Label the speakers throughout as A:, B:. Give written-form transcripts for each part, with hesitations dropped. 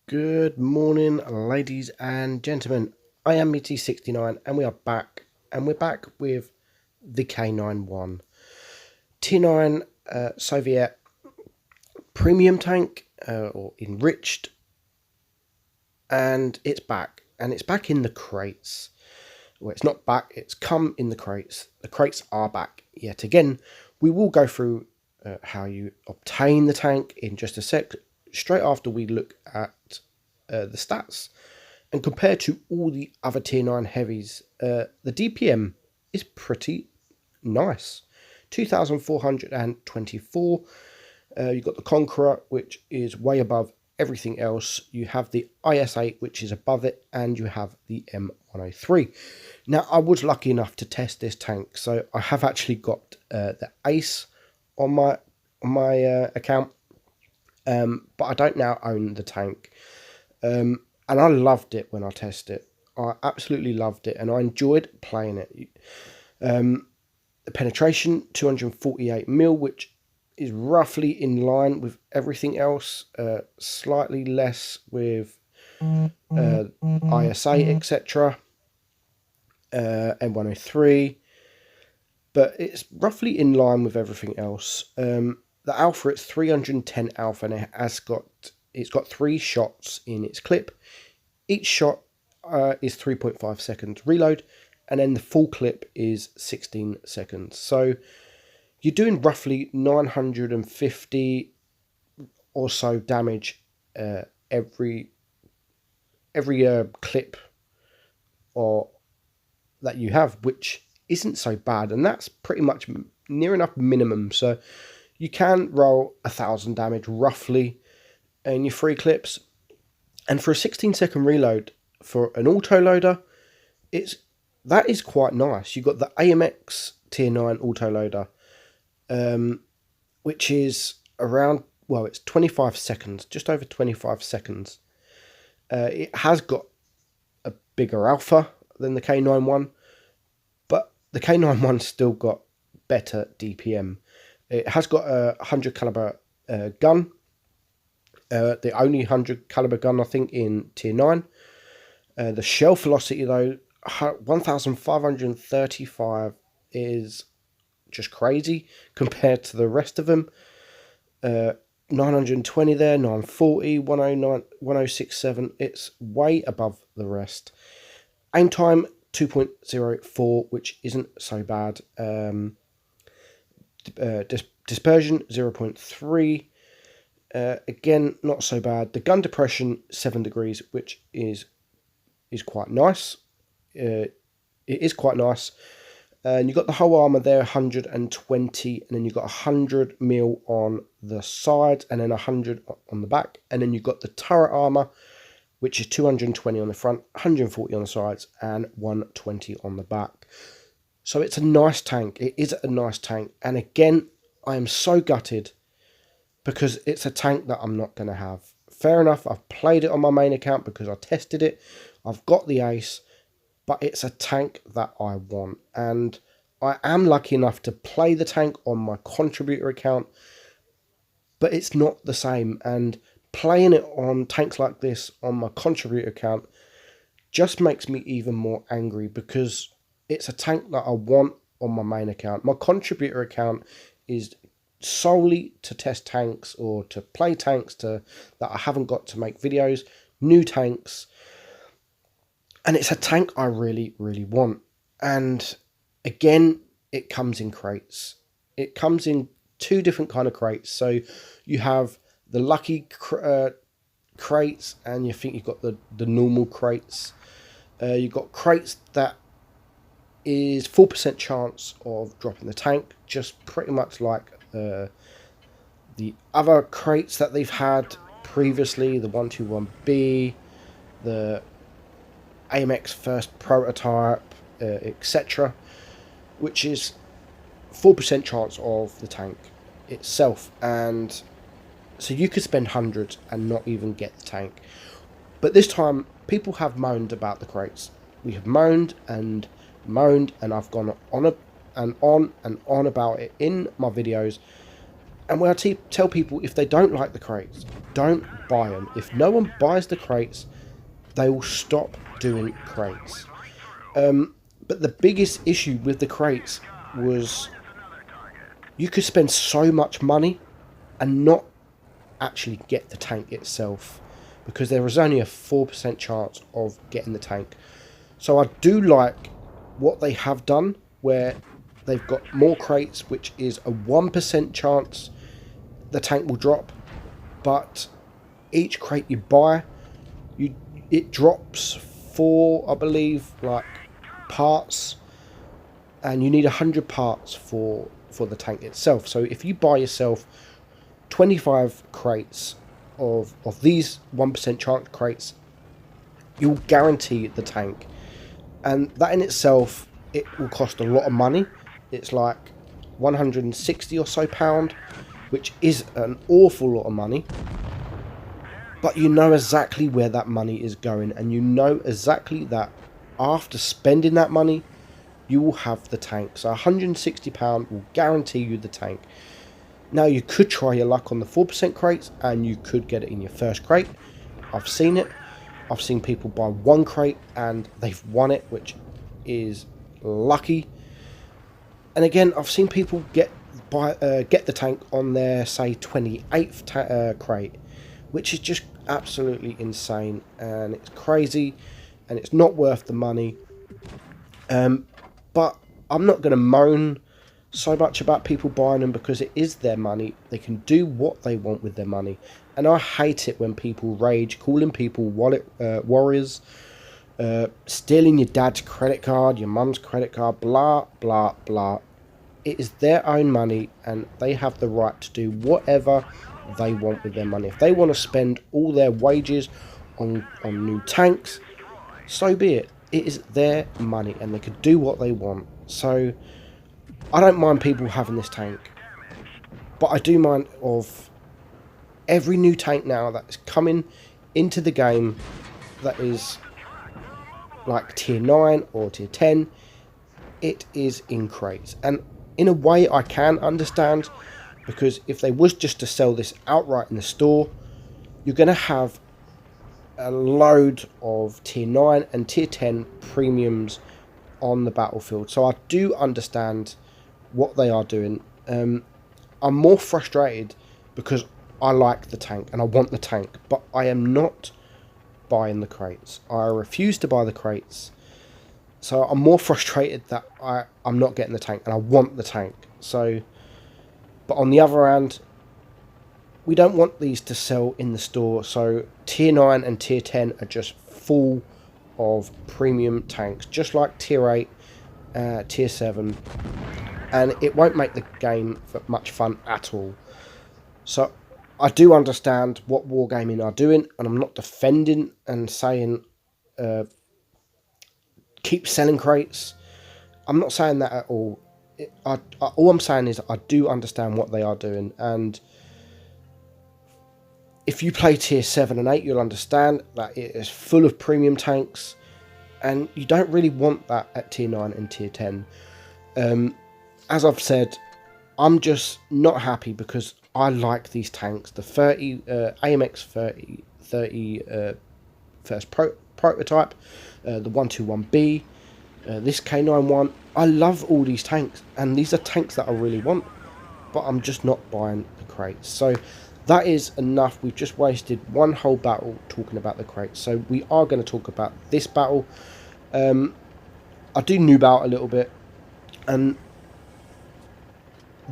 A: Good morning, ladies and gentlemen. I am WoT69 and we are back. And we're back with the K-91 T9 Soviet premium tank or enriched. And it's back. And it's back in the crates. Well, it's not back, it's come in the crates. The crates are back yet again. We will go through how you obtain the tank in just a sec, straight after we look at the stats. And compared to all the other tier 9 heavies, the DPM is pretty nice. 2,424. You've got the Conqueror, which is way above everything else. You have the IS-8, which is above it, and you have the M103. Now, I was lucky enough to test this tank, so I have actually got the Ace on my account, but I don't now own the tank. And I loved it when I tested it. I absolutely loved it, and I enjoyed playing it. The penetration, 248 mil, which is roughly in line with everything else. Slightly less with ISA, etc. M103. But it's roughly in line with everything else. The alpha, it's 310 alpha, and it's got 3 shots in its clip. Each shot is 3.5 seconds reload, and then the full clip is 16 seconds. So you're doing roughly 950 or so damage every clip or that you have, which isn't so bad, and that's pretty much near enough minimum. So you can roll 1,000 damage roughly in your 3 clips, and for a 16-second reload for an autoloader, that is quite nice. You've got the AMX Tier 9 autoloader, which is around, well, it's 25 seconds, just over 25 seconds. It has got a bigger alpha than the K91, but the K91's still got better DPM. It has got a 100 caliber gun, the only 100 caliber gun I think in Tier 9. The shell velocity though, 1,535 is just crazy compared to the rest of them. 920 there, 940, 109, 1067. It's way above the rest. Aim time 2.04, which isn't so bad. Dispersion 0.3. Again, not so bad. The gun depression 7 degrees, which is quite nice. It is quite nice. And you've got the whole armor there, 120, and then you've got 100 mil on the sides, and then 100 on the back, and then you've got the turret armor, which is 220 on the front, 140 on the sides, and 120 on the back. So it's a nice tank. It is a nice tank, and again, I am so gutted because it's a tank that I'm not going to have. Fair enough, I've played it on my main account because I tested it. I've got the Ace, but it's a tank that I want, and I am lucky enough to play the tank on my contributor account, but it's not the same, and playing it on tanks like this on my contributor account just makes me even more angry because it's a tank that I want on my main account. My contributor account is solely to test tanks or to play tanks that I haven't got to make videos, new tanks. And it's a tank I really, really want. And again, it comes in crates. It comes in 2 different kind of crates. So you have the lucky crates, and you think you've got the normal crates. You've got crates that is 4% chance of dropping the tank, just pretty much like the other crates that they've had previously, the 121B, the AMX first prototype, etc., which is 4% chance of the tank itself, and so you could spend hundreds and not even get the tank. But this time, people have moaned about the crates. We have moaned, and I've gone on and on about it in my videos, And when I tell people, if they don't like the crates, don't buy them. If no one buys the crates, they will stop doing crates. But the biggest issue with the crates was you could spend so much money and not actually get the tank itself, because there was only a 4% chance of getting the tank. So I do like what they have done, where they've got more crates, which is a 1% chance the tank will drop, but each crate you buy, it drops 4, I believe, like parts, and you need 100 parts for the tank itself. So if you buy yourself 25 crates of these 1% chance crates, you'll guarantee the tank, and that in itself, it will cost a lot of money. It's like 160 or so pound, which is an awful lot of money, but you know exactly where that money is going, and you know exactly that after spending that money, you will have the tank. So £160 will guarantee you the tank. Now, you could try your luck on the 4% crates, and you could get it in your first crate. I've seen it. I've seen people buy one crate and they've won it, which is lucky. And again, I've seen people get the tank on their, say, 28th crate, which is just absolutely insane, and it's crazy, and it's not worth the money. But I'm not going to moan so much about people buying them, because it is their money. They can do what they want with their money, and I hate it when people rage, calling people wallet warriors, stealing your dad's credit card, your mum's credit card, blah blah blah. It is their own money, and they have the right to do whatever they want with their money. If they want to spend all their wages on new tanks, so be it. It is their money, and they can do what they want. So I don't mind people having this tank, but I do mind of every new tank now that's coming into the game that is like tier 9 or tier 10. It is in crates, and in a way I can understand, because if they was just to sell this outright in the store, you're going to have a load of tier 9 and tier 10 premiums on the battlefield. So I do understand what they are doing. I'm more frustrated because I like the tank and I want the tank, but I am not buying the crates. I refuse to buy the crates. So I'm more frustrated that I'm not getting the tank, and I want the tank. So, but on the other hand, we don't want these to sell in the store. So tier 9 and tier 10 are just full of premium tanks, just like tier 8, tier 7. And it won't make the game much fun at all. So I do understand what Wargaming are doing, and I'm not defending and saying keep selling crates. I'm not saying that at all. All I'm saying is I do understand what they are doing, and if you play tier 7 and 8, you'll understand that it is full of premium tanks, and you don't really want that at tier 9 and tier 10. As I've said, I'm just not happy because I like these tanks. The AMX 30 first prototype, the 121B, this K-91. I love all these tanks, and these are tanks that I really want, but I'm just not buying the crates. So that is enough. We've just wasted one whole battle talking about the crates. So we are going to talk about this battle. I do noob out a little bit, and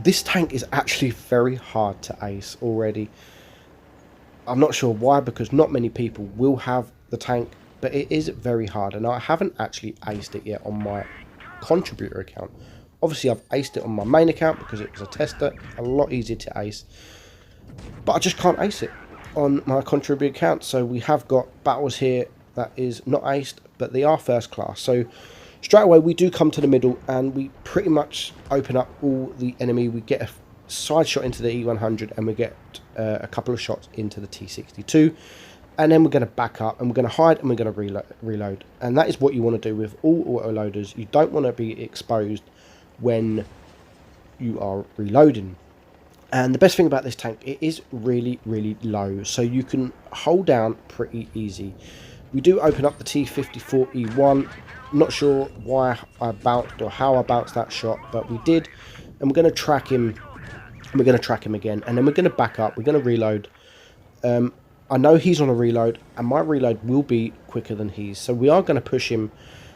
A: this tank is actually very hard to ace already. I'm not sure why, because not many people will have the tank, but it is very hard, and I haven't actually aced it yet on my contributor account. Obviously I've aced it on my main account because it was a tester, a lot easier to ace, but I just can't ace it on my contributor account. So we have got battles here that is not aced, but they are first class. So straight away we do come to the middle, and we pretty much open up all the enemy. We get a side shot into the E100, and we get a couple of shots into the T62, and then we're going to back up, and we're going to hide, and we're going to reload. And that is what you want to do with all autoloaders. You don't want to be exposed when you are reloading. And the best thing about this tank, it is really, really low, so you can hold down pretty easy. We do open up the T-54E1. Not sure why I bounced or how I bounced that shot, but we did. And we're going to track him. And we're going to track him again. And then we're going to back up. We're going to reload. I know he's on a reload, and my reload will be quicker than his. So we are going to push him.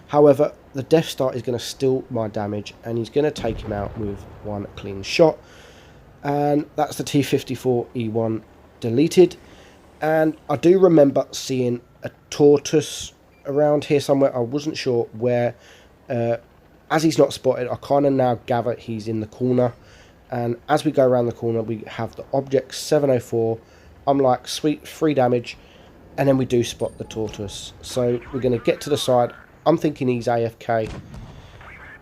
A: However, the Death Star is going to steal my damage, and he's going to take him out with one clean shot. And that's the T-54E1 deleted. And I do remember seeing a tortoise around here somewhere. I wasn't sure where. As he's not spotted, I kind of now gather he's in the corner. And as we go around the corner, we have the object 704. I'm like, sweet, 3 damage. And then we do spot the tortoise. So we're going to get to the side. I'm thinking he's AFK.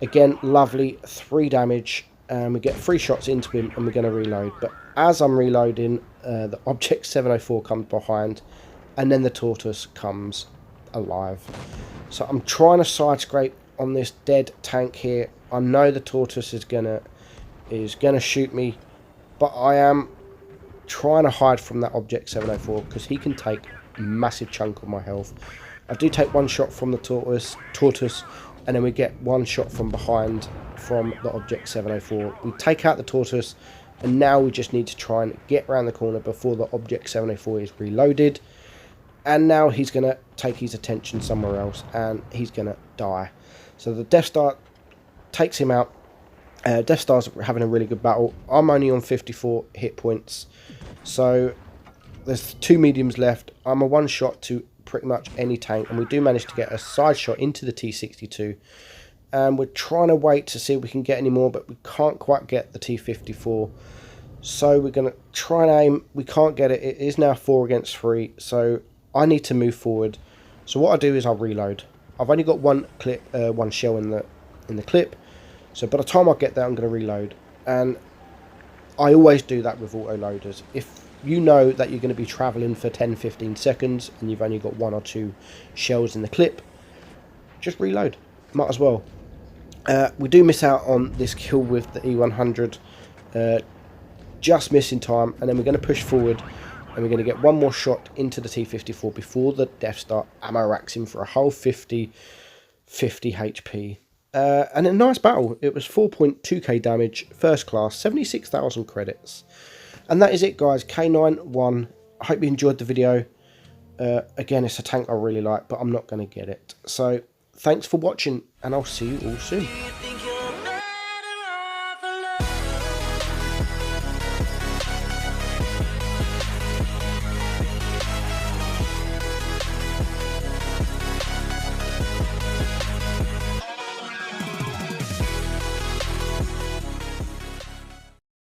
A: Again, lovely, 3 damage. And we get 3 shots into him, and we're going to reload. But as I'm reloading, the object 704 comes behind, and then the tortoise comes alive. So I'm trying to side scrape on this dead tank here. I know the tortoise is gonna shoot me, but I am trying to hide from that object 704 because he can take a massive chunk of my health. I do take 1 shot from the tortoise, and then we get 1 shot from behind from the object 704. We take out the tortoise, and now we just need to try and get around the corner before the object 704 is reloaded. And now he's going to take his attention somewhere else, and he's going to die. So the Death Star takes him out. Death Star's having a really good battle. I'm only on 54 hit points, so there's 2 mediums left. I'm a 1 shot to pretty much any tank, and we do manage to get a side shot into the T-62. And we're trying to wait to see if we can get any more, but we can't quite get the T-54. So we're going to try and aim. We can't get it. It is now 4 against 3, so I need to move forward. So what I do is I reload. I've only got 1 shell in the clip. So by the time I get there, I'm going to reload. And I always do that with auto loaders. If you know that you're going to be traveling for 10-15 seconds and you've only got 1 or 2 shells in the clip, just reload. Might as well. We do miss out on this kill with the E100, just missing time, and then we're going to push forward, and we're going to get 1 more shot into the T-54 before the Death Star ammo racks him for a whole 50 HP. And a nice battle. It was 4.2k damage, first class, 76,000 credits. And that is it, guys. K-91. I hope you enjoyed the video. Again, it's a tank I really like, but I'm not going to get it. So thanks for watching, and I'll see you all soon.